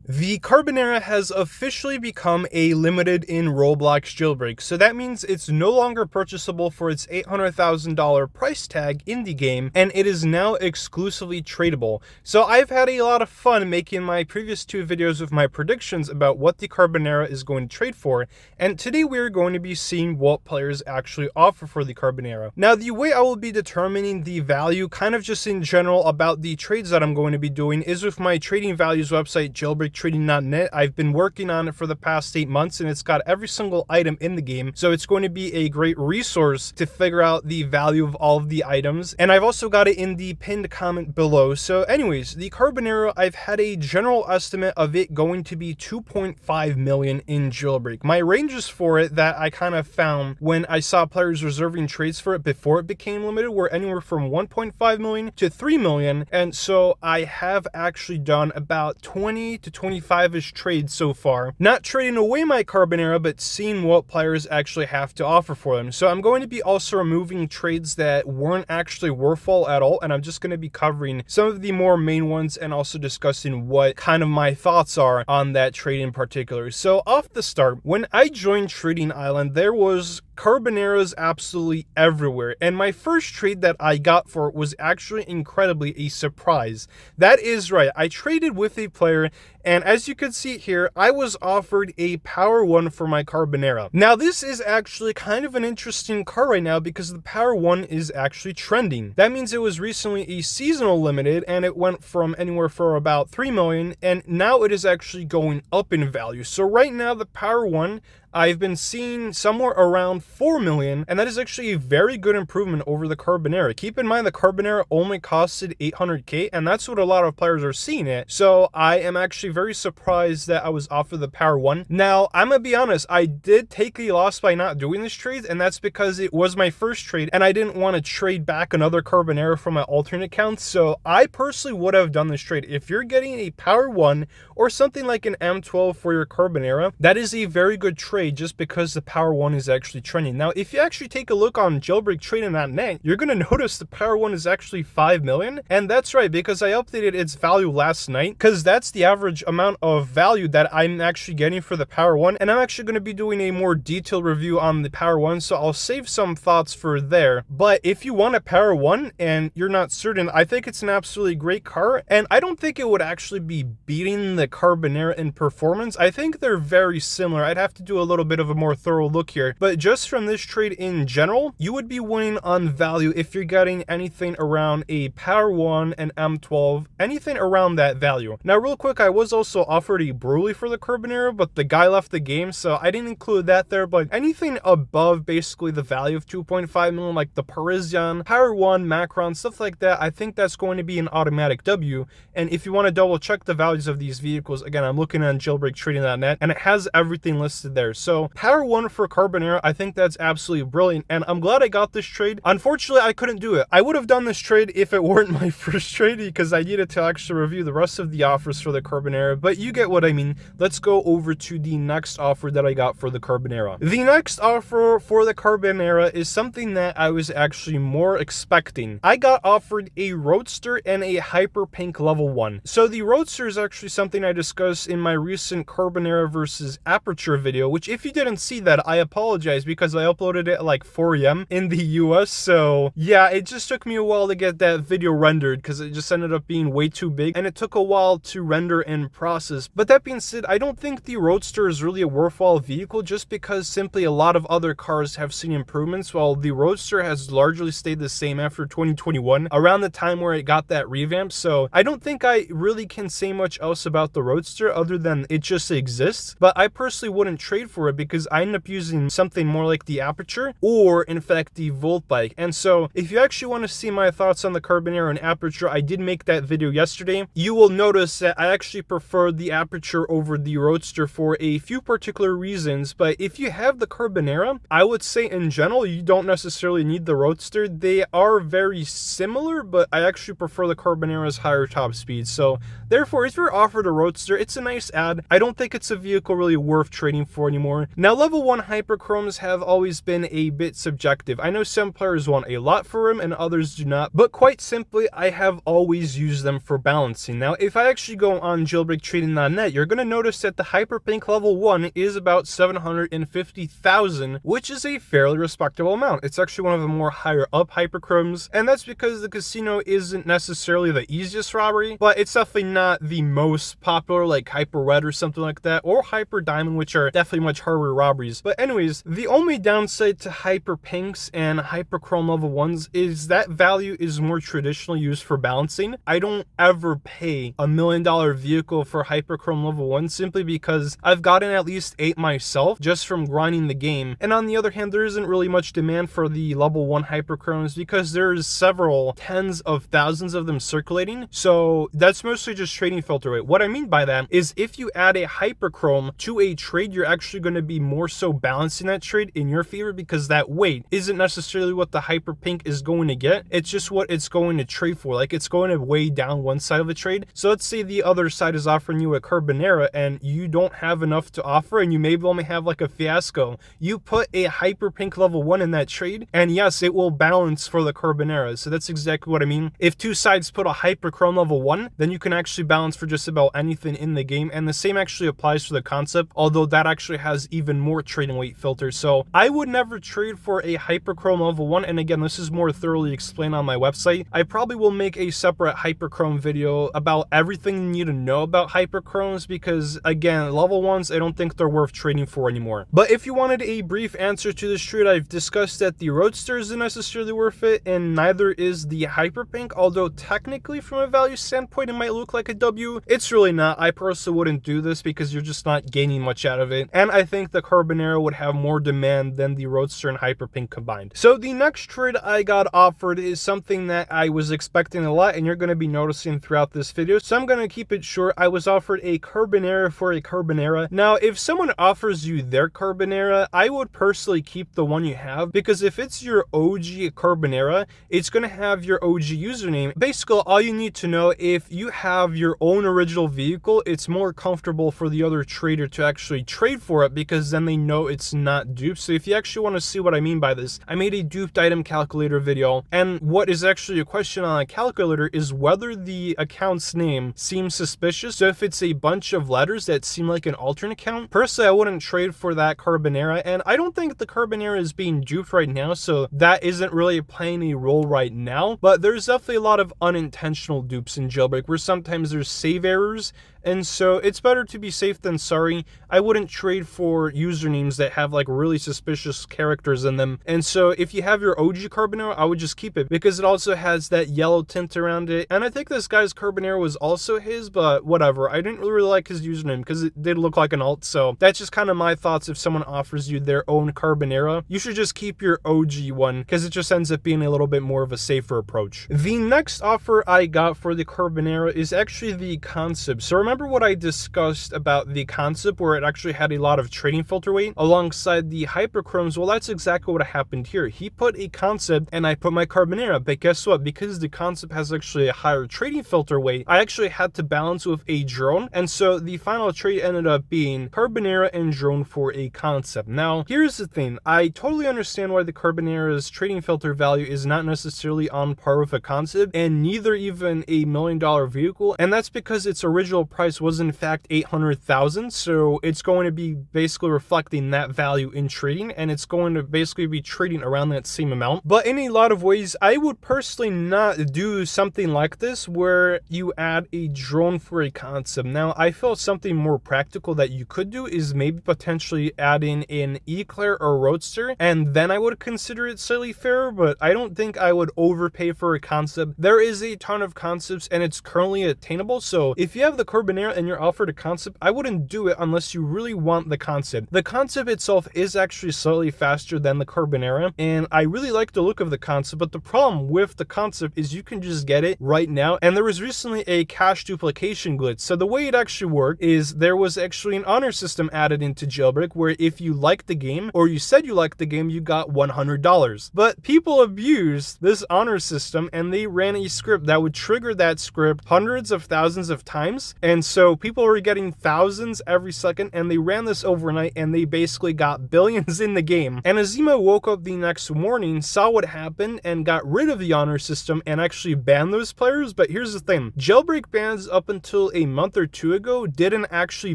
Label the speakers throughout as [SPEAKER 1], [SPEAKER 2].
[SPEAKER 1] The Carbonara has officially become a limited in Roblox Jailbreak, so that means it's no longer purchasable for its $800,000 price tag in the game, and it is now exclusively tradable. So I've had a lot of fun making my previous two videos with my predictions about what the Carbonara is going to trade for, and today we're going to be seeing what players actually offer for the Carbonara. Now, the way I will be determining the value, kind of just in general about the trades that I'm going to be doing, is with my trading values website, JailbreakTrading.net. I've been working on it for the past 8 months, and it's got every single item in the game, so it's going to be a great resource to figure out the value of all of the items. And I've also got it in the pinned comment below. So anyways, the Carbonara, I've had a general estimate of it going to be 2.5 million in Jailbreak. My ranges for it that I kind of found when I saw players reserving trades for it before it became limited were anywhere from 1.5 million to 3 million, and so I have actually done about 20 to 25-ish trades so far. Not trading away my Carbonara, but seeing what players actually have to offer for them. So I'm going to be also removing trades that weren't actually worthwhile at all, and I'm just going to be covering some of the more main ones and also discussing what kind of my thoughts are on that trade in particular. So off the start, when I joined Trading Island, there was Carbonaras absolutely everywhere, and my first trade that I got for it was actually incredibly a surprise. That is right, I traded with a player, and as you can see here, I was offered a Power 1 for my Carbonara. Now, this is actually kind of an interesting car right now because the Power 1 is actually trending. That means it was recently a seasonal limited, and it went from anywhere for about 3 million, and now it is actually going up in value. So right now, the Power 1, I've been seeing somewhere around 4 million, and that is actually a very good improvement over the Carbonara. Keep in mind the Carbonara only costed 800k, and that's what a lot of players are seeing it. So I am actually very surprised that I was offered the Power 1. Now, I'm gonna be honest, I did take a loss by not doing this trade, and that's because it was my first trade, and I didn't want to trade back another Carbonara from my alternate account, so I personally would have done this trade. If you're getting a Power 1 or something like an M12 for your Carbonara, that is a very good trade just because the Power 1 is actually trending. Now, if you actually take a look on JailbreakTrading.net, you're going to notice the Power 1 is actually 5 million. And that's right, because I updated its value last night, because that's the average amount of value that I'm actually getting for the Power 1. And I'm actually going to be doing a more detailed review on the Power 1, so I'll save some thoughts for there. But if you want a Power 1 and you're not certain, I think it's an absolutely great car. And I don't think it would actually be beating the Carbonara in performance. I think they're very similar. I'd have to do a little bit of a more thorough look here, but just from this trade in general, you would be winning on value if you're getting anything around a Power 1 and M12, anything around that value. Now, real quick, I was also offered a Broly for the Carbonara, but the guy left the game, so I didn't include that there. But anything above basically the value of 2.5 million, like the Parisian, Power 1, Macron, stuff like that, I think that's going to be an automatic W. And if you want to double check the values of these vehicles, again, I'm looking on JailbreakTrading.net, and it has everything listed there. So Power 1 for Carbonara, I think that's absolutely brilliant, and I'm glad I got this trade. Unfortunately, I couldn't do it. I would have done this trade if it weren't my first trade, because I needed to actually review the rest of the offers for the Carbonara, but you get what I mean. Let's go over to the next offer that I got for the Carbonara. The next offer for the Carbonara is something that I was actually more expecting. I got offered a Roadster and a Hyper Pink level 1. So the Roadster is actually something I discussed in my recent Carbonara versus Aperture video, which if you didn't see that, I apologize because I uploaded it at like 4 a.m. in the US. So yeah, it just took me a while to get that video rendered because it just ended up being way too big, and it took a while to render and process. But that being said, I don't think the Roadster is really a worthwhile vehicle just because simply a lot of other cars have seen improvements, while the Roadster has largely stayed the same after 2021, around the time where it got that revamp. So I don't think I really can say much else about the Roadster other than it just exists. But I personally wouldn't trade for it because I end up using something more like the Aperture or in fact the Volt bike. And so if you actually want to see my thoughts on the Carbonara and Aperture, I did make that video yesterday. You will notice that I actually prefer the Aperture over the Roadster for a few particular reasons. But if you have the Carbonara, I would say in general you don't necessarily need the Roadster. They are very similar, but I actually prefer the Carbonara's higher top speed. So therefore, if you're offered a Roadster, it's a nice add. I don't think it's a vehicle really worth trading for anymore. anymore. Now, level 1 hyperchromes have always been a bit subjective. I know some players want a lot for them and others do not, but quite simply, I have always used them for balancing. Now, if I actually go on jailbreaktrading.net, you're going to notice that the hyperpink level 1 is about 750,000, which is a fairly respectable amount. It's actually one of the more higher up hyperchromes, and that's because the casino isn't necessarily the easiest robbery, but it's definitely not the most popular, like hyper red or something like that, or hyper diamond, which are definitely much harder robberies. But anyways, the only downside to hyper pinks and hyperchrome level 1s is that value is more traditionally used for balancing. I don't ever pay $1 million vehicle for hyperchrome level 1 simply because I've gotten at least 8 myself just from grinding the game. And on the other hand, there isn't really much demand for the level 1 hyperchromes because there's several tens of thousands of them circulating. So that's mostly just trading filter rate. What I mean by that is if you add a hyperchrome to a trade, you're actually going to be more so balancing that trade in your favor because that weight isn't necessarily what the hyper pink is going to get. It's just what it's going to trade for. Like it's going to weigh down one side of the trade. So let's say the other side is offering you a Carbonara and you don't have enough to offer and you maybe only have like a Fiasco. You put a hyper pink level 1 in that trade and yes, it will balance for the Carbonara. So that's exactly what I mean. If two sides put a hyperchrome level 1, then you can actually balance for just about anything in the game. And the same actually applies for the concept, although that actually has even more trading weight filters. So I would never trade for a hyperchrome level 1. And again, this is more thoroughly explained on my website. I probably will make a separate hyperchrome video about everything you need to know about hyperchromes because again, level 1s, I don't think they're worth trading for anymore. But if you wanted a brief answer to this trade, I've discussed that the Roadster isn't necessarily worth it and neither is the Hyperpink, although technically from a value standpoint, it might look like a W. It's really not. I personally wouldn't do this because you're just not gaining much out of it. And I think the Carbonara would have more demand than the Roadster and Hyperpink combined. So the next trade I got offered is something that I was expecting a lot and you're going to be noticing throughout this video. So I'm going to keep it short. I was offered a Carbonara for a Carbonara. Now, if someone offers you their Carbonara, I would personally keep the one you have because if it's your OG Carbonara, it's going to have your OG username. Basically, all you need to know, if you have your own original vehicle, it's more comfortable for the other trader to actually trade for it because then they know it's not duped. So if you actually want to see what I mean by this, I made a duped item calculator video, and what is actually a question on a calculator is whether the account's name seems suspicious. So if it's a bunch of letters that seem like an alternate account, personally, I wouldn't trade for that Carbonara, and I don't think the Carbonara is being duped right now, so that isn't really playing a role right now. But there's definitely a lot of unintentional dupes in Jailbreak where sometimes there's save errors, and so it's better to be safe than sorry. I wouldn't trade for usernames that have like really suspicious characters in them. And so if you have your OG Carbonara, I would just keep it because it also has that yellow tint around it. And I think this guy's Carbonara was also his, but whatever. I didn't really like his username because it did look like an alt. So that's just kind of my thoughts. If someone offers you their own Carbonara, you should just keep your OG one because it just ends up being a little bit more of a safer approach. The next offer I got for the Carbonara is actually the concept. So remember what I discussed about the concept where it actually had a lot of trading filter weight alongside the hyperchromes? Well, that's exactly what happened here. He put a concept and I put my Carbonara, but guess what? Because the concept has actually a higher trading filter weight, I actually had to balance with a drone, and so the final trade ended up being Carbonara and drone for a concept. Now, here's the thing. I totally understand why the Carbonara's trading filter value is not necessarily on par with a concept, and neither even a $1 million vehicle, and that's because its original price was in fact 800,000, so it's going to be basically reflecting that value in trading, and it's going to basically be trading around that same amount. But in a lot of ways, I would personally not do something like this where you add a drone for a concept. Now, I feel something more practical that you could do is maybe potentially add in an Eclair or Roadster, and then I would consider it slightly fairer, but I don't think I would overpay for a concept. There is a ton of concepts and it's currently attainable, so if you have the Carbonara and you're offered a concept, I wouldn't do it unless you really want the concept. The concept itself is actually slightly faster than the Carbonara, and I really like the look of the concept, but the problem with the concept is you can just get it right now, and there was recently a cache duplication glitch. So the way it actually worked is there was actually an honor system added into Jailbreak where if you liked the game or you said you liked the game, you got $100. But people abused this honor system and they ran a script that would trigger that script hundreds of thousands of times, and And so people were getting thousands every second, and they ran this overnight, and they basically got billions in the game. And Azima woke up the next morning, saw what happened, and got rid of the honor system and actually banned those players. But here's the thing, jailbreak bans up until a month or two ago didn't actually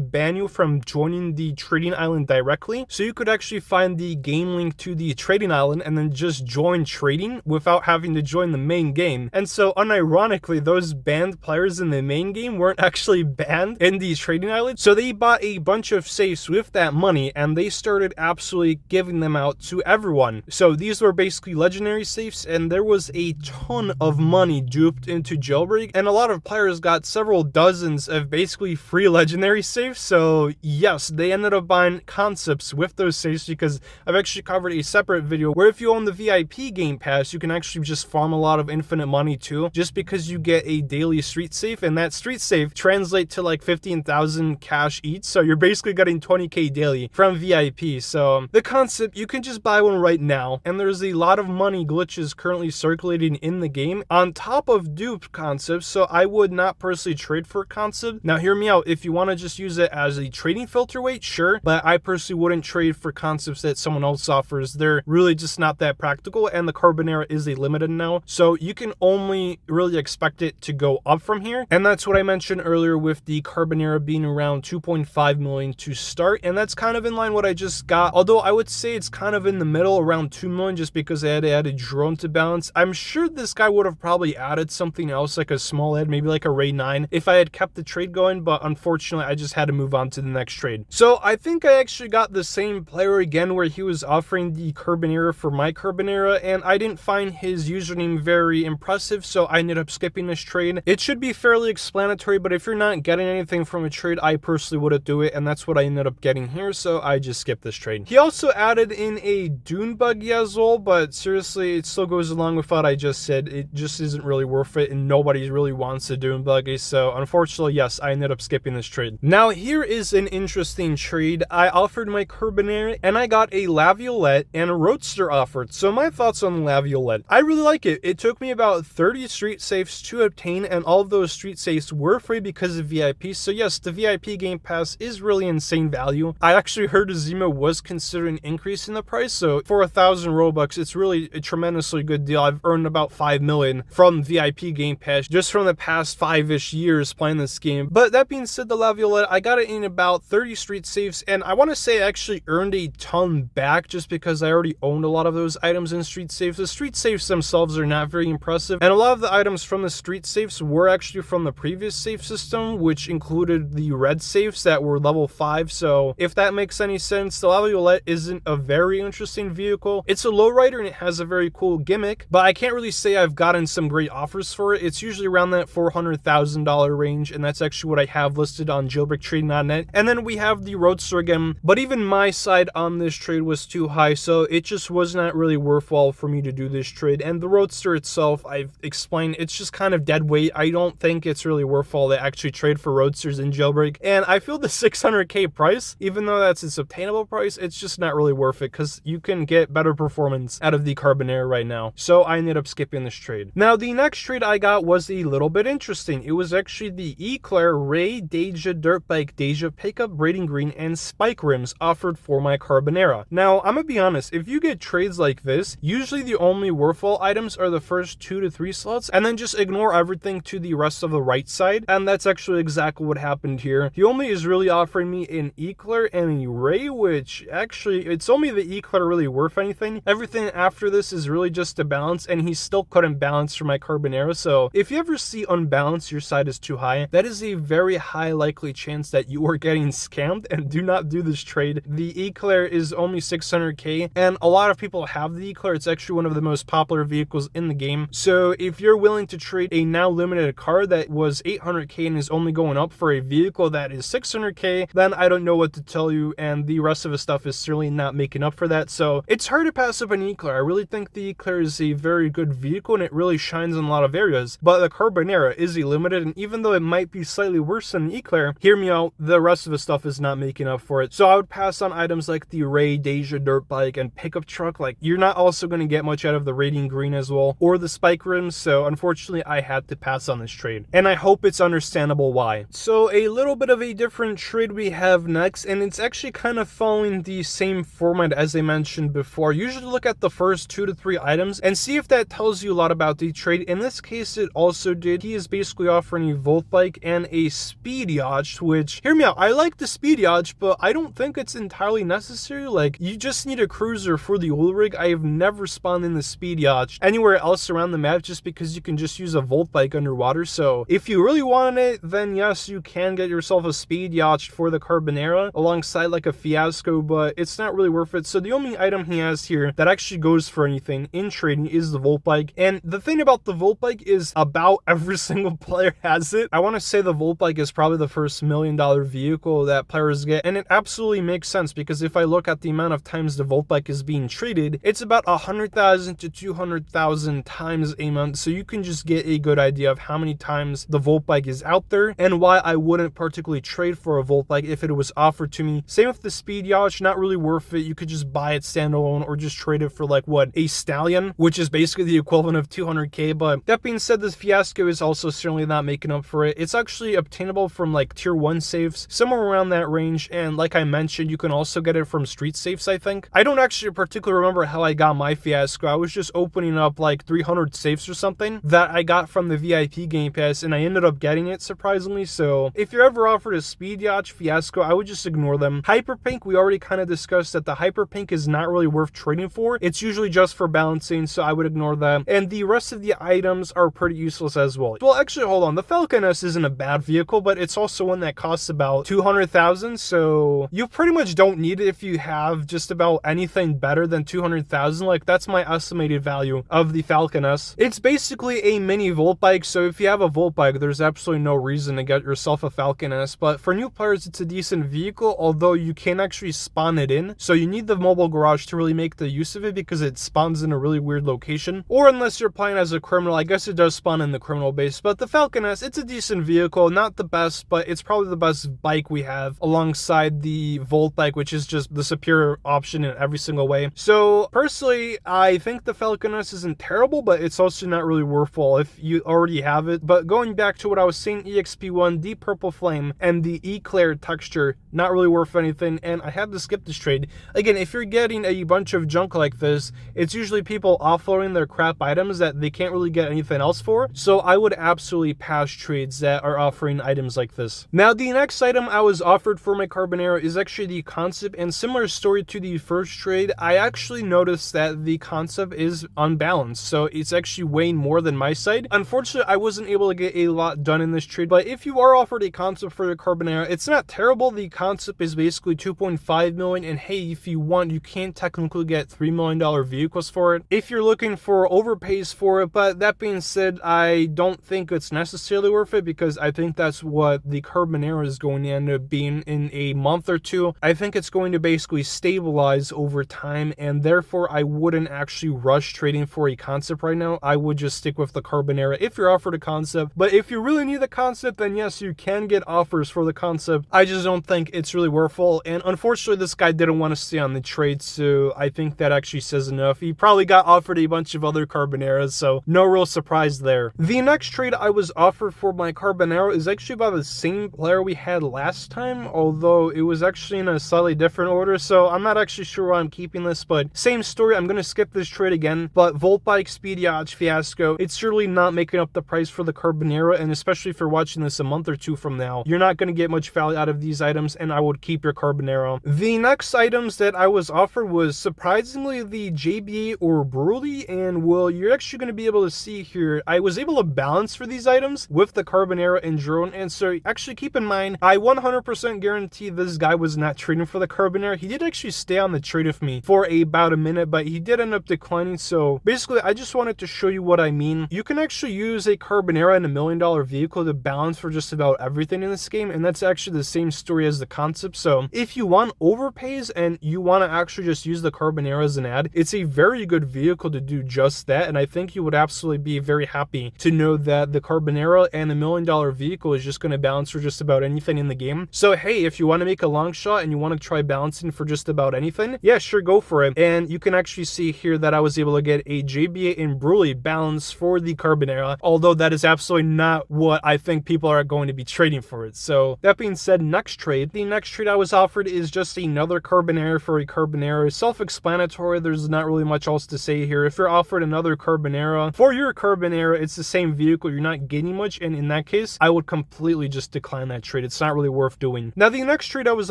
[SPEAKER 1] ban you from joining the trading island directly. So you could actually find the game link to the trading island and then just join trading without having to join the main game. And so unironically, those banned players in the main game weren't actually banned in the trading island. So they bought a bunch of safes with that money and they started absolutely giving them out to everyone. So these were basically legendary safes, and there was a ton of money duped into jailbreak, and a lot of players got several dozens of basically free legendary safes. So yes, they ended up buying concepts with those safes, because I've actually covered a separate video where if you own the VIP game pass, you can actually just farm a lot of infinite money too, just because you get a daily street safe, and that street safe translates to like 15,000 cash each. So you're basically getting 20k daily from VIP. So the concept, you can just buy one right now, and there's a lot of money glitches currently circulating in the game on top of duped concepts. So I would not personally trade for a concept. Now hear me out, if you want to just use it as a trading filter weight, sure, but I personally wouldn't trade for concepts that someone else offers. They're really just not that practical, and the Carbonara is a limited now, so you can only really expect it to go up from here. And that's what I mentioned earlier with the Carbonara being around 2.5 million to start, and that's kind of in line what I just got, although I would say it's kind of in the middle, around 2 million, just because I had to add a drone to balance. I'm sure this guy would have probably added something else, like a small ad, maybe like a Ray 9, if I had kept the trade going, but unfortunately I just had to move on to the next trade. So I think I actually got the same player again, where he was offering the Carbonara for my Carbonara, and I didn't find his username very impressive, so I ended up skipping this trade. It should be fairly explanatory, but if you're not getting anything from a trade, I personally wouldn't do it, and that's what I ended up getting here, so I just skipped this trade. He also added in a Dune buggy as well, but seriously, it still goes along with what I just said. It just isn't really worth it, and nobody really wants a Dune buggy, so unfortunately, yes, I ended up skipping this trade. Now, here is an interesting trade. I offered my Carbonara, and I got a Laviolette and a Roadster offered. So my thoughts on the Laviolette. I really like it. It took me about 30 street safes to obtain, and all of those street safes were free because of VIP. So yes, the VIP game pass is really insane value. I actually heard Azima was considering increasing the price, so for 1,000 Robux, it's really a tremendously good deal. I've earned about 5 million from VIP game pass just from the past 5-ish years playing this game. But that being said, the Laviolette, I got it in about 30 street safes, and I want to say I actually earned a ton back just because I already owned a lot of those items in street safes. The street safes themselves are not very impressive, and a lot of the items from the street safes were actually from the previous safe system, which included the red safes that were level 5. So if that makes any sense, the Laviolette isn't a very interesting vehicle. It's a lowrider and it has a very cool gimmick, but I can't really say I've gotten some great offers for it. It's usually around that $400,000 range, and that's actually what I have listed on jailbreaktrading.net. And then we have the Roadster again, but even my side on this trade was too high, so it just was not really worthwhile for me to do this trade. And the Roadster itself, I've explained, it's just kind of dead weight. I don't think it's really worthwhile to actually trade for Roadsters in jailbreak, and I feel the 600k price, even though that's its obtainable price, it's just not really worth it because you can get better performance out of the Carbonara right now. So I ended up skipping this trade. Now the next trade I got was a little bit interesting. It was actually the Eclair Ray Deja Dirt Bike Deja Pickup Braiding Green and Spike Rims offered for my Carbonara. Now I'm gonna be honest, if you get trades like this, usually the only worthwhile items are the first 2 to 3 slots, and then just ignore everything to the rest of the right side, and that's actually exactly what happened here. He only is really offering me an Eclair and a Ray, which actually, it's only the Eclair really worth anything. Everything after this is really just a balance, and he still couldn't balance for my Carbonara. So if you ever see unbalanced, your side is too high, that is a very high likely chance that you are getting scammed, and do not do this trade. The Eclair is only 600k, and a lot of people have the Eclair. It's actually one of the most popular vehicles in the game. So if you're willing to trade a now limited car that was 800k and is only going up for a vehicle that is 600k, then I don't know what to tell you, and the rest of the stuff is certainly not making up for that. So it's hard to pass up an Eclair. I really think the Eclair is a very good vehicle, and it really shines in a lot of areas, but the Carbonara is a limited, and even though it might be slightly worse than the Eclair, hear me out, the rest of the stuff is not making up for it. So I would pass on items like the Ray Deja Dirt Bike and pickup truck. Like, you're not also going to get much out of the Radiant Green as well, or the Spike Rims, so unfortunately I had to pass on this trade, and I hope it's understandable why why. So a little bit of a different trade we have next, and it's actually kind of following the same format as I mentioned before. Usually look at the first 2 to 3 items and see if that tells you a lot about the trade. In this case, it also did. He is basically offering a Volt Bike and a Speed Yacht, which, hear me out, I like the Speed Yacht, but I don't think it's entirely necessary. Like, you just need a cruiser for the oil rig. I have never spawned in the Speed Yacht anywhere else around the map just because you can just use a Volt Bike underwater. So if you really want it, then yes, you can get yourself a Speed Yacht for the Carbonara alongside like a Fiasco, but it's not really worth it. So the only item he has here that actually goes for anything in trading is the Volt Bike. And the thing about the Volt Bike is about every single player has it. I want to say the Volt Bike is probably the first $1 million vehicle that players get, and it absolutely makes sense because if I look at the amount of times the Volt Bike is being traded, it's about 100,000 to 200,000 times a month. So you can just get a good idea of how many times the Volt Bike is out there and why I wouldn't particularly trade for a Volt Bike if it was offered to me. Same with the Speed Yacht, not really worth it. You could just buy it standalone or just trade it for like what, a Stallion, which is basically the equivalent of 200k. But that being said, this Fiasco is also certainly not making up for it. It's actually obtainable from like tier 1 safes, somewhere around that range, and like I mentioned, you can also get it from street safes, I think. I don't actually particularly remember how I got my Fiasco. I was just opening up like 300 safes or something that I got from the VIP Game Pass, and I ended up getting it surprisingly. So if you're ever offered a Speed Yacht, Fiasco, I would just ignore them. Hyperpink, we already kind of discussed that the Hyperpink is not really worth trading for. It's usually just for balancing, so I would ignore that. And the rest of the items are pretty useless as well. Well, actually, hold on. The Falcon S isn't a bad vehicle, but it's also one that costs about 200,000, so you pretty much don't need it if you have just about anything better than 200,000. Like, that's my estimated value of the Falcon S. It's basically a mini Volt Bike, so if you have a Volt Bike, there's absolutely no reason to get yourself a Falcon S. But for new players, it's a decent vehicle, although you can actually spawn it in. So you need the mobile garage to really make the use of it because it spawns in a really weird location. Or unless you're playing as a criminal, I guess it does spawn in the criminal base. But the Falcon S, it's a decent vehicle, not the best, but it's probably the best bike we have alongside the Volt Bike, which is just the superior option in every single way. So personally, I think the Falcon S isn't terrible, but it's also not really worthwhile if you already have it. But going back to what I was saying, EXP1, the Purple Flame, and the Eclair texture, not really worth anything, and I had to skip this trade. Again, if you're getting a bunch of junk like this, it's usually people offloading their crap items that they can't really get anything else for, so I would absolutely pass trades that are offering items like this. Now, the next item I was offered for my Carbonara is actually the concept, and similar story to the first trade, I actually noticed that the concept is unbalanced, so it's actually weighing more than my side. Unfortunately, I wasn't able to get a lot done in this trade, but if you are offered a concept for your Carbonara, it's not terrible. The concept is basically 2.5 million, and hey, if you want, you can technically get $3 million vehicles for it if you're looking for overpays for it. But that being said, I don't think it's necessarily worth it because I think that's what the Carbonara is going to end up being in a month or two. I think it's going to basically stabilize over time, and therefore I wouldn't actually rush trading for a concept right now. I would just stick with the Carbonara if you're offered a concept. But if you really need the concept, then yes, you can get offers for the concept. I just don't think it's really worthwhile, and unfortunately this guy didn't want to stay on the trade, so I think that actually says enough. He probably got offered a bunch of other Carbonaras, so no real surprise there. The next trade I was offered for my Carbonara is actually by the same player we had last time, although it was actually in a slightly different order, so I'm not actually sure why I'm keeping this, but same story. I'm going to skip this trade again, but Volt Bike, Speed Yacht, Fiasco, it's surely not making up the price for the Carbonara, and especially if you're watching this a month or two from now, you're not going to get much value out of these items, and I would keep your Carbonara. The next items that I was offered was surprisingly the JBA or Broly, and well, you're actually going to be able to see here, I was able to balance for these items with the Carbonara and Drone, and so actually keep in mind, I 100% guarantee this guy was not trading for the Carbonara. He did actually stay on the trade with me for about a minute, but he did end up declining, so basically I just wanted to show you what I mean. You can actually use a Carbonara and $1 million vehicle to balance for just about everything in this game, and that's actually the same story as the concept. So if you want overpays and you want to actually just use the Carbonara as an ad, it's a very good vehicle to do just that, and I think you would absolutely be very happy to know that the Carbonara and $1 million vehicle is just going to balance for just about anything in the game. So hey, if you want to make a long shot and you want to try balancing for just about anything, yeah, sure, go for it. And you can actually see here that I was able to get a JBA and Broly balance for the Carbonara, although that is absolutely not what I think people people are going to be trading for it. So that being said, next trade. The next trade I was offered is just another Carbonara for a Carbonara. Self-explanatory, there's not really much else to say here. If you're offered another Carbonara for your Carbonara, it's the same vehicle, you're not getting much, and in that case, I would completely just decline that trade. It's not really worth doing. Now, the next trade I was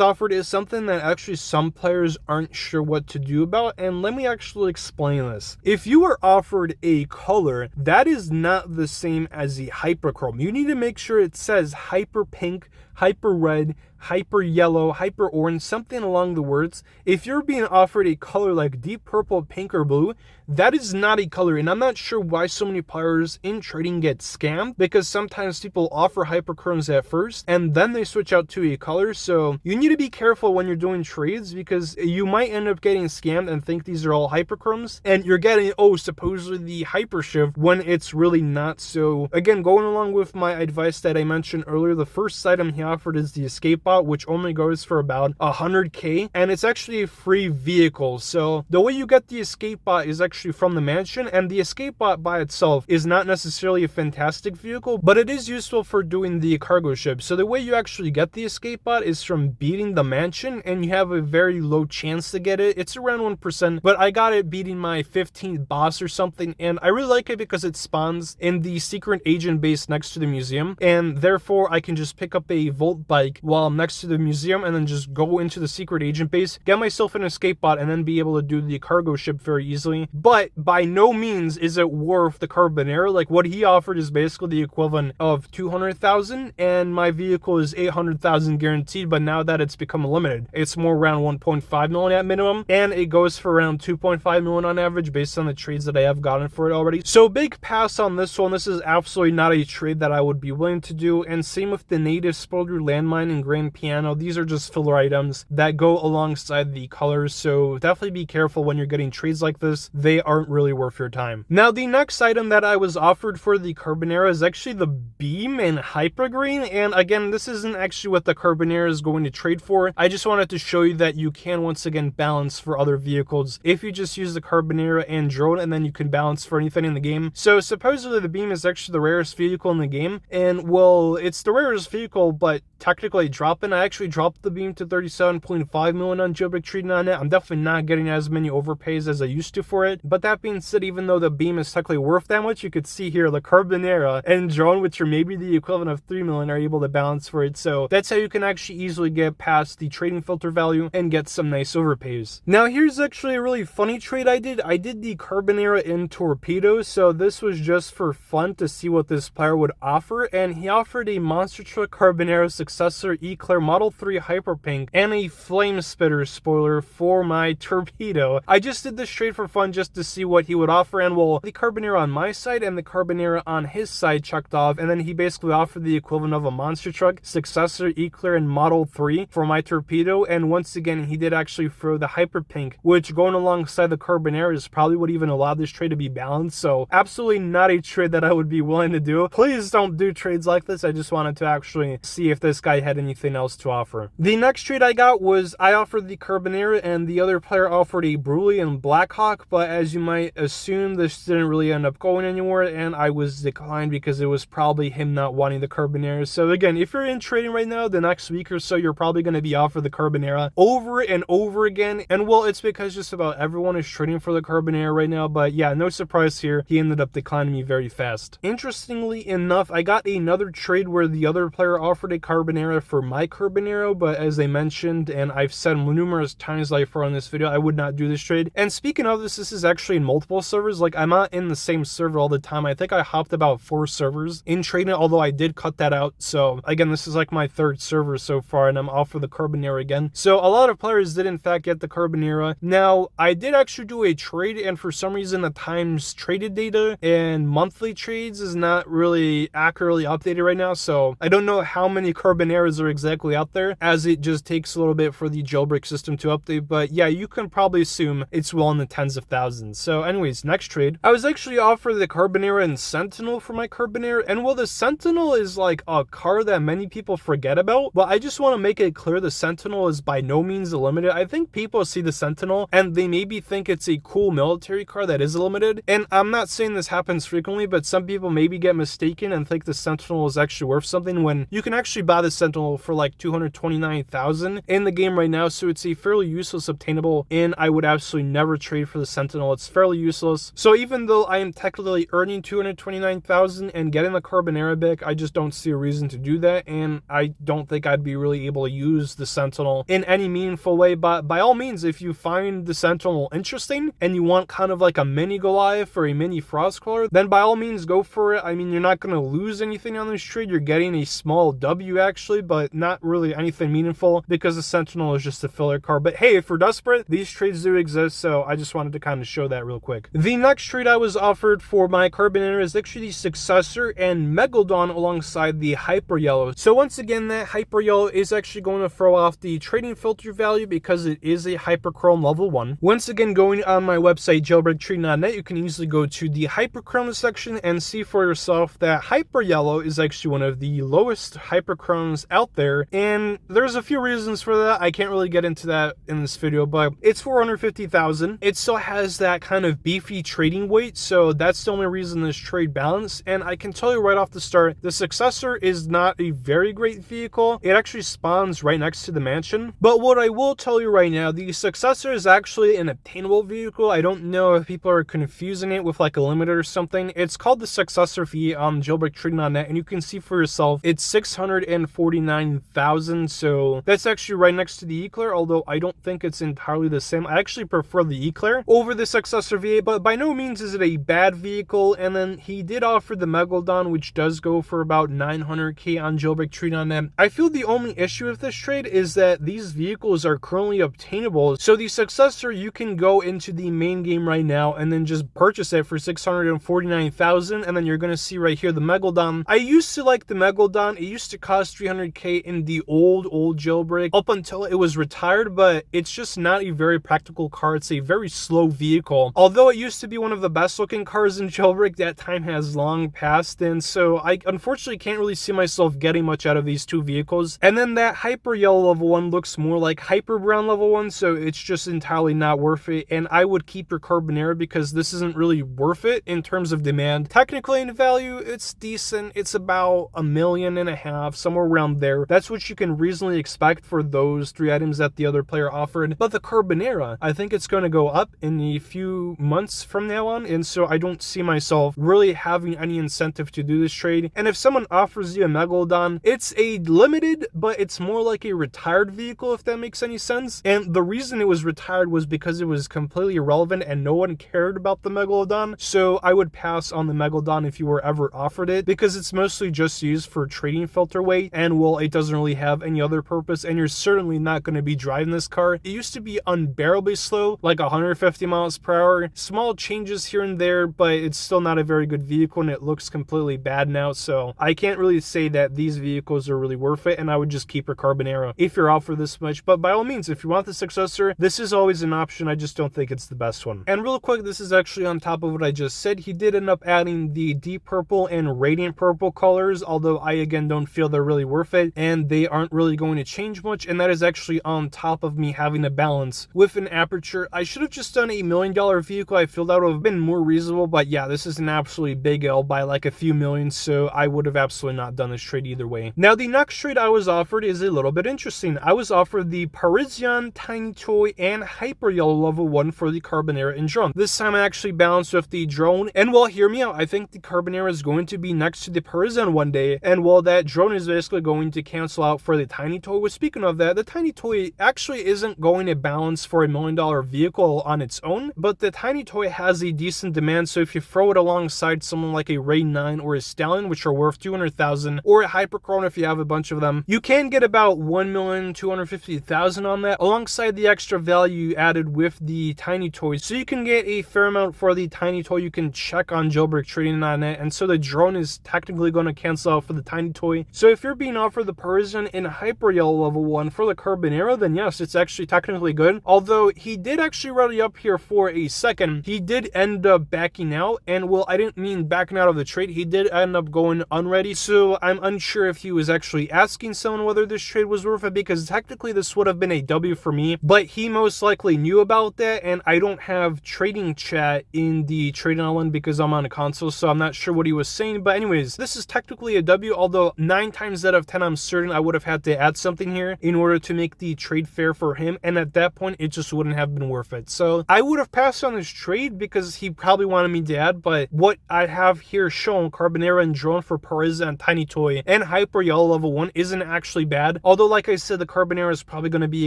[SPEAKER 1] offered is something that actually some players aren't sure what to do about, and let me actually explain this. If you are offered a color, that is not the same as the hyperchrome. You need to make sure it says hyper pink, hyper red, hyper yellow, hyper orange, something along the words. If you're being offered a color like deep purple, pink, or blue, that is not a color. And I'm not sure why so many players in trading get scammed, because sometimes people offer hyperchromes at first and then they switch out to a color. So you need to be careful when you're doing trades, because you might end up getting scammed and think these are all hyperchromes and you're getting, oh, supposedly the hyper shift, when it's really not. So again, going along with my advice that I mentioned earlier, the first item he offered is the escape bot, which only goes for about 100k, and it's actually a free vehicle. So the way you get the escape bot is actually from the mansion, and the escape bot by itself is not necessarily a fantastic vehicle, but it is useful for doing the cargo ship. So the way you actually get the escape bot is from beating the mansion, and you have a very low chance to get it. It's around 1%, but I got it beating my 15th boss or something, and I really like it because it spawns in the secret agent base next to the museum, and therefore I can just pick up a Volt bike while I'm next to the museum and then just go into the secret agent base, get myself an escape bot, and then be able to do the cargo ship very easily. But by no means is it worth the Carbonara. Like, what he offered is basically the equivalent of 200,000, and my vehicle is 800,000 guaranteed, but now that it's become limited, it's more around 1.5 million at minimum, and it goes for around 2.5 million on average based on the trades that I have gotten for it already. So big pass on this one. This is absolutely not a trade that I would be willing to do, and same with the native spoiler landmine and grand piano. These are just filler items that go alongside the colors, so definitely be careful when you're getting trades like this. They aren't really worth your time. Now, the next item that I was offered for the Carbonara is actually the beam in hyper green, and again, this isn't actually what the Carbonara is going to trade for. I just wanted to show you that you can once again balance for other vehicles if you just use the Carbonara and drone, and then you can balance for anything in the game. So supposedly the beam is actually the rarest vehicle in the game, and well, it's the rarest vehicle, but technically dropping. I actually dropped the beam to 37.5 million on Jailbreak trading on it. I'm definitely not getting as many overpays as I used to for it, but that being said, even though the beam is technically worth that much, you could see here the Carbonara and drone, which are maybe the equivalent of 3 million, are able to balance for it. So that's how you can actually easily get past the trading filter value and get some nice overpays. Now, here's actually a really funny trade I did. I did the Carbonara in torpedo, so this was just for fun to see what this player would offer, and he offered a monster truck Carbonara successor Eclair Model 3 Hyperpink and a flame spitter spoiler for my torpedo. I just did this trade for fun just to see what he would offer, and well, the Carbonara on my side and the Carbonara on his side checked off, and then he basically offered the equivalent of a monster truck successor Eclair and Model 3 for my torpedo, and once again he did actually throw the Hyperpink, which going alongside the Carbonara is probably what even allowed this trade to be balanced. So absolutely not a trade that I would be willing to do. Please don't do trades like this. I just wanted to actually see if this guy had anything else to offer. The next trade I got was I offered the Carbonara and the other player offered a Brulee and Blackhawk, but as you might assume, this didn't really end up going anywhere, and I was declined because it was probably him not wanting the Carbonara. So again, if you're in trading right now, the next week or so, you're probably going to be offered the Carbonara over and over again, and well, it's because just about everyone is trading for the Carbonara right now. But yeah, no surprise here, he ended up declining me very fast. Interestingly enough, I got another trade where the other player offered a Carbonara for my Carbonara, but as they mentioned, and I've said numerous times like for on this video, I would not do this trade. And speaking of this is actually in multiple servers. Like, I'm not in the same server all the time. I think I hopped about 4 servers in trading, although I did cut that out. So again, this is like my 3rd server so far, and I'm off for the Carbonara again. So a lot of players did in fact get the Carbonara. Now, I did actually do a trade, and for some reason the times traded data and monthly trades is not really accurately updated right now, so I don't know how many Carbonara Carbonaras are exactly out there, as it just takes a little bit for the jailbreak system to update. But yeah, you can probably assume it's well in the tens of thousands. So anyways, next trade, I was actually offered the Carbonara and Sentinel for my Carbonara, and while the Sentinel is like a car that many people forget about, but I just want to make it clear the Sentinel is by no means a limited. I think people see the Sentinel and they maybe think it's a cool military car that is a limited, and I'm not saying this happens frequently, but some people maybe get mistaken and think the Sentinel is actually worth something when you can actually buy the Sentinel for like 229,000 in the game right now. So it's a fairly useless obtainable, and I would absolutely never trade for the Sentinel. It's fairly useless. So even though I am technically earning 229,000 and getting the Carbonara back, I just don't see a reason to do that, and I don't think I'd be really able to use the Sentinel in any meaningful way. But by all means, if you find the Sentinel interesting and you want kind of like a mini Goliath or a mini Frostcrawler, then by all means go for it. I mean, you're not going to lose anything on this trade. You're getting a small W actually, but not really anything meaningful because the Sentinel is just a filler car. But hey, if we're desperate, these trades do exist, so I just wanted to kind of show that real quick. The next trade I was offered for my Carbonara is actually the Successor and Megalodon alongside the Hyper Yellow. So once again, that Hyper Yellow is actually going to throw off the trading filter value because it is a Hyperchrome level 1. Once again, going on my website jailbreaktrade.net, you can easily go to the Hyperchrome section and see for yourself that Hyper Yellow is actually one of the lowest Hyperchromes out there, and there's a few reasons for that. I can't really get into that in this video, but it's 450,000. It still has that kind of beefy trading weight, so that's the only reason this trade balanced. And I can tell you right off the start, the Successor is not a very great vehicle. It actually spawns right next to the mansion, but what I will tell you right now, the Successor is actually an obtainable vehicle. I don't know if people are confusing it with like a limited or something. It's called the Successor V on jailbreaktrade.net, and you can see for yourself it's 649,000, so that's actually right next to the Eclair, although I don't think it's entirely the same. I actually prefer the Eclair over the Successor V8, but by no means is it a bad vehicle. And then he did offer the Megalodon, which does go for about 900k on jailbreaktrade.net. I feel the only issue with this trade is that these vehicles are currently obtainable. So the Successor, you can go into the main game right now and then just purchase it for 649,000, and then you're going to see right here the Megalodon. I used to like the Megalodon. It used to cost 300k in the old jailbreak up until it was retired, but it's just not a very practical car. It's a very slow vehicle. Although it used to be one of the best looking cars in jailbreak, that time has long passed, and so I unfortunately can't really see myself getting much out of these two vehicles. And then that Hyper Yellow level 1 looks more like Hyper Brown level 1, so it's just entirely not worth it, and I would keep your Carbonara because this isn't really worth it in terms of demand. Technically in value, it's decent. It's about $1.5 million, somewhere around there. That's what you can reasonably expect for those three items that the other player offered. But the Carbonara, I think it's going to go up in a few months from now on, and so I don't see myself really having any incentive to do this trade. And if someone offers you a Megalodon, it's a limited, but it's more like a retired vehicle, if that makes any sense. And the reason it was retired was because it was completely irrelevant and no one cared about the Megalodon. So I would pass on the Megalodon if you were ever offered it, because it's mostly just used for trading filter weight, and well, it doesn't really have any other purpose, and you're certainly not going to be driving this car. It used to be unbearably slow, like 150 miles per hour. Small changes here and there, but it's still not a very good vehicle, and it looks completely bad now. So I can't really say that these vehicles are really worth it, and I would just keep your Carbonara if you're offered this much. But by all means, if you want the Successor, this is always an option. I just don't think it's the best one. And real quick, this is actually on top of what I just said. He did end up adding the Deep Purple and Radiant Purple colors, although I again don't feel they're really worth it, and they aren't really going to change much, and that is actually on top of me having a balance with an aperture. I should have just done $1 million vehicle. I feel that would have been more reasonable, but yeah, this is an absolutely big L by like a few million, so I would have absolutely not done this trade either way. Now, the next trade I was offered is a little bit interesting. I was offered the Parisian Tiny Toy and Hyper Yellow level 1 for the Carbonara and Drone. This time I actually balanced with the Drone, and well, hear me out. I think the Carbonara is going to be next to the Parisian one day, and well, that Drone is basically going to cancel out for the Tiny Toy. Well, speaking of that, the Tiny Toy actually isn't going to balance for $1 million vehicle on its own, but the Tiny Toy has a decent demand, so if you throw it alongside someone like a Ray 9 or a Stallion, which are worth 200,000, or a Hyperchrome if you have a bunch of them, you can get about 1,250,000 on that, alongside the extra value added with the Tiny Toy. So you can get a fair amount for the Tiny Toy. You can check on jailbreaktrade.net, and so the Drone is technically going to cancel out for the Tiny Toy. So if you're being being offered the Parisian in Hyper Yellow level 1 for the Carbonara, then yes, it's actually technically good. Although he did actually ready up here for a second, he did end up backing out, and well, I didn't mean backing out of the trade, he did end up going unready, so I'm unsure if he was actually asking someone whether this trade was worth it, because technically this would have been a W for me, but he most likely knew about that, and I don't have trading chat in the trading island because I'm on a console, so I'm not sure what he was saying. But anyways, this is technically a W, although 9 times out of 10 I'm certain I would have had to add something here in order to make the trade fair for him, and at that point it just wouldn't have been worth it. So I would have passed on this trade because he probably wanted me to add, but what I have here shown, Carbonara and Drone for Parisa and Tiny Toy and Hyper Yellow level 1, isn't actually bad. Although like I said, the Carbonara is probably going to be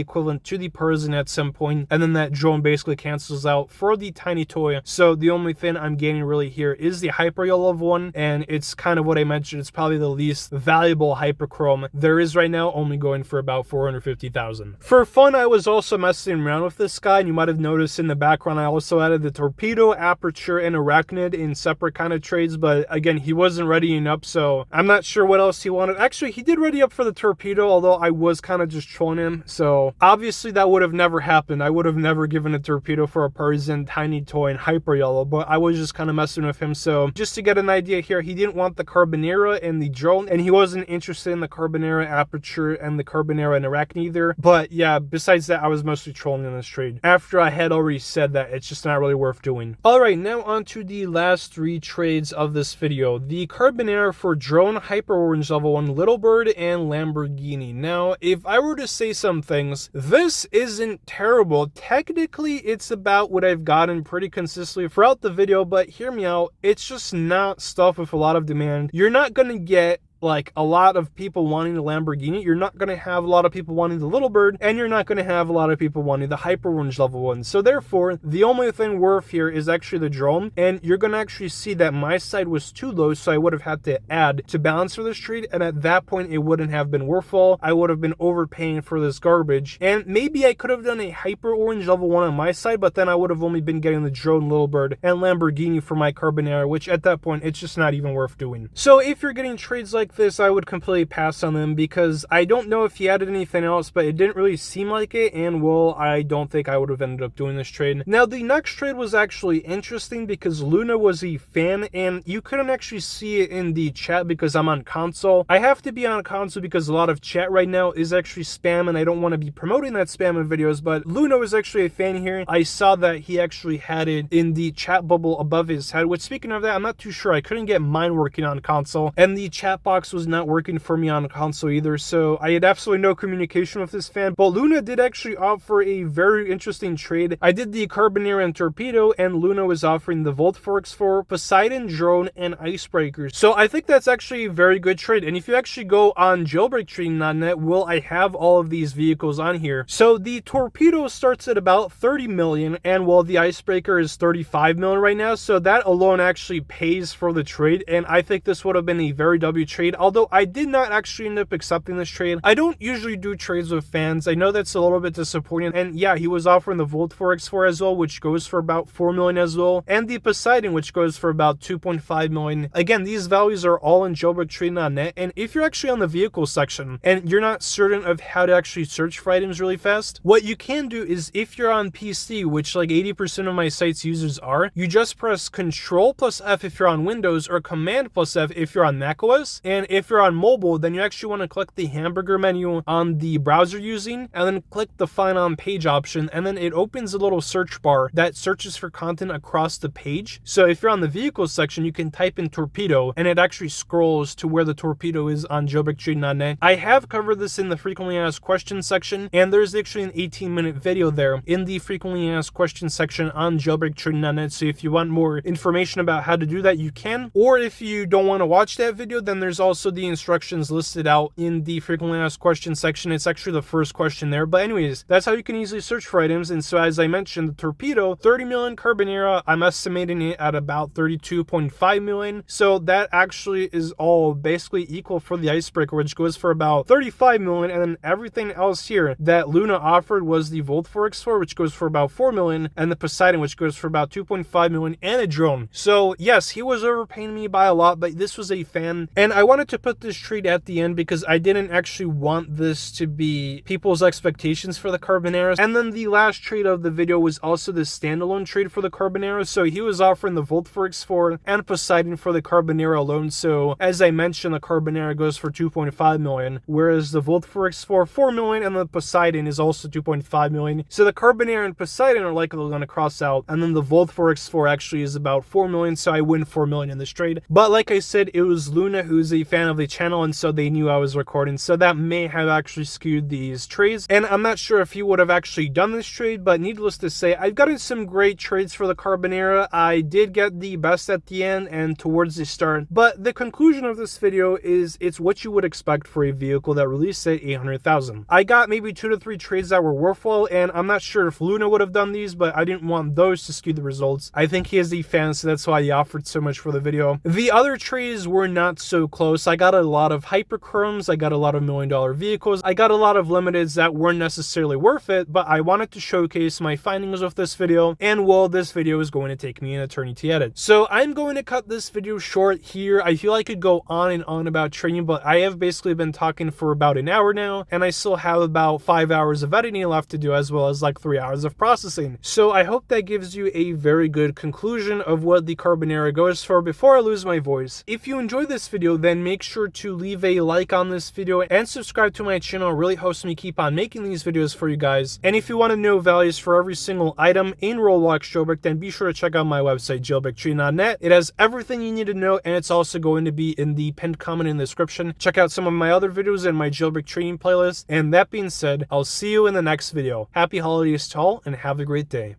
[SPEAKER 1] equivalent to the Parisian at some point, and then that Drone basically cancels out for the Tiny Toy. So the only thing I'm gaining really here is the Hyper Yellow level 1, and it's kind of what I mentioned, it's probably the least valuable Hyperchrome there is right now, only going for about 450,000. For fun, I was also messing around with this guy, and you might have noticed in the background I also added the Torpedo, Aperture, and Arachnid in separate kind of trades, but again, he wasn't readying up, so I'm not sure what else he wanted. Actually, he did ready up for the Torpedo, although I was kind of just trolling him, so obviously that would have never happened. I would have never given a Torpedo for a Parisian, Tiny Toy, and Hyper Yellow, but I was just kind of messing with him. So just to get an idea here, he didn't want the Carbonara and the Drone, and he wasn't interested in the Carbonara, Aperture, and the Carbonara and Arachnid either. But yeah, besides that, I was mostly trolling in this trade after I had already said that it's just not really worth doing. Alright, now on to the last 3 trades of this video. The Carbonara for Drone, Hyper Orange level 1, Little Bird, and Lamborghini. Now, if I were to say some things, this isn't terrible. Technically, it's about what I've gotten pretty consistently throughout the video, but hear me out, it's just not stuff with a lot of demand. You're not gonna get like a lot of people wanting the Lamborghini, you're not going to have a lot of people wanting the Little Bird, and you're not going to have a lot of people wanting the Hyper Orange level 1. So therefore, the only thing worth here is actually the Drone, and you're going to actually see that my side was too low, so I would have had to add to balance for this trade, and at that point, it wouldn't have been worthwhile. I would have been overpaying for this garbage, and maybe I could have done a Hyper Orange level 1 on my side, but then I would have only been getting the Drone, Little Bird, and Lamborghini for my Carbonara, which at that point, it's just not even worth doing. So if you're getting trades like this, I would completely pass on them because I don't know if he added anything else, but it didn't really seem like it, and well, I don't think I would have ended up doing this trade. Now, the next trade was actually interesting because Luna was a fan, and you couldn't actually see it in the chat because I'm on console. I have to be on console because a lot of chat right now is actually spam, and I don't want to be promoting that spam in videos, but Luna was actually a fan here. I saw that he actually had it in the chat bubble above his head, which, speaking of that, I'm not too sure. I couldn't get mine working on console, and the chat box was not working for me on console either, so I had absolutely no communication with this fan. But Luna did actually offer a very interesting trade. I did the Carbonara and Torpedo, and Luna was offering the Volt Forks for Poseidon, Drone, and Icebreakers. So I think that's actually a very good trade, and if you actually go on jailbreaktrading.net, well, I have all of these vehicles on here. So the Torpedo starts at about 30 million, and well, the Icebreaker is 35 million right now, so that alone actually pays for the trade, and I think this would have been a very W trade, although I did not actually end up accepting this trade. I don't usually do trades with fans. I know that's a little bit disappointing, and yeah, he was offering the Volt Forex for as well, which goes for about 4 million as well, and the Poseidon, which goes for about 2.5 million. Again, these values are all in jailbreaktrading.net, and if you're actually on the vehicle section and you're not certain of how to actually search for items really fast, what you can do is, if you're on PC, which like 80% of my site's users are, you just press Control plus F if you're on Windows, or Command plus F if you're on macOS, and if you're on mobile, then you actually want to click the hamburger menu on the browser using, and then click the Find on Page option, and then it opens a little search bar that searches for content across the page. So if you're on the vehicle section, you can type in Torpedo, and it actually scrolls to where the Torpedo is on jailbreaktrading.net. I have covered this in the frequently asked questions section, and there's actually an 18-minute video there in the frequently asked questions section on jailbreaktrading.net, so if you want more information about how to do that, you can. Or if you don't want to watch that video, then there's also the instructions listed out in the frequently asked questions section. It's actually the first question there, but anyways, that's how you can easily search for items. And so, as I mentioned, the Torpedo, 30 million. Carbonara, I'm estimating it at about 32.5 million, so that actually is all basically equal for the Icebreaker, which goes for about 35 million, and then everything else here that Luna offered was the Volt Forex for, which goes for about 4 million, and the Poseidon, which goes for about 2.5 million, and a Drone. So yes, he was overpaying me by a lot, but this was a fan, and I wanted to put this trade at the end because I didn't actually want this to be people's expectations for the Carbonara. And then the last trade of the video was also the standalone trade for the Carbonara. So he was offering the Volt for X4 and Poseidon for the Carbonara alone. So as I mentioned, the Carbonara goes for 2.5 million, whereas the Volt for X4 4 million, and the Poseidon is also 2.5 million. So the Carbonara and Poseidon are likely going to cross out, and then the Volt for X4 actually is about 4 million, so I win 4 million in this trade. But like I said, it was Luna who's a fan of the channel, and so they knew I was recording, so that may have actually skewed these trades. And I'm not sure if he would have actually done this trade, but needless to say, I've gotten some great trades for the Carbonara. I did get the best at the end and towards the start, but the conclusion of this video is it's what you would expect for a vehicle that released at 800,000. I got maybe 2 to 3 trades that were worthwhile, and I'm not sure if Luna would have done these, but I didn't want those to skew the results. I think he is a fan, so that's why he offered so much for the video. The other trades were not so close. I got a lot of hyperchromes, I got a lot of $1 million vehicles, I got a lot of limiteds that weren't necessarily worth it, but I wanted to showcase my findings with this video, and well, this video is going to take me an eternity to edit. So I'm going to cut this video short here. I feel I could go on and on about trading, but I have basically been talking for about an hour now, and I still have about 5 hours of editing left to do, as well as like 3 hours of processing. So I hope that gives you a very good conclusion of what the Carbonara goes for before I lose my voice. If you enjoyed this video, then make sure to leave a like on this video and subscribe to my channel. It really helps me keep on making these videos for you guys. And if you want to know values for every single item in Roblox Jailbreak, then be sure to check out my website, jailbreaktrade.net. It has everything you need to know, and it's also going to be in the pinned comment in the description. Check out some of my other videos in my Jailbreak trading playlist. And that being said, I'll see you in the next video. Happy holidays to all, and have a great day.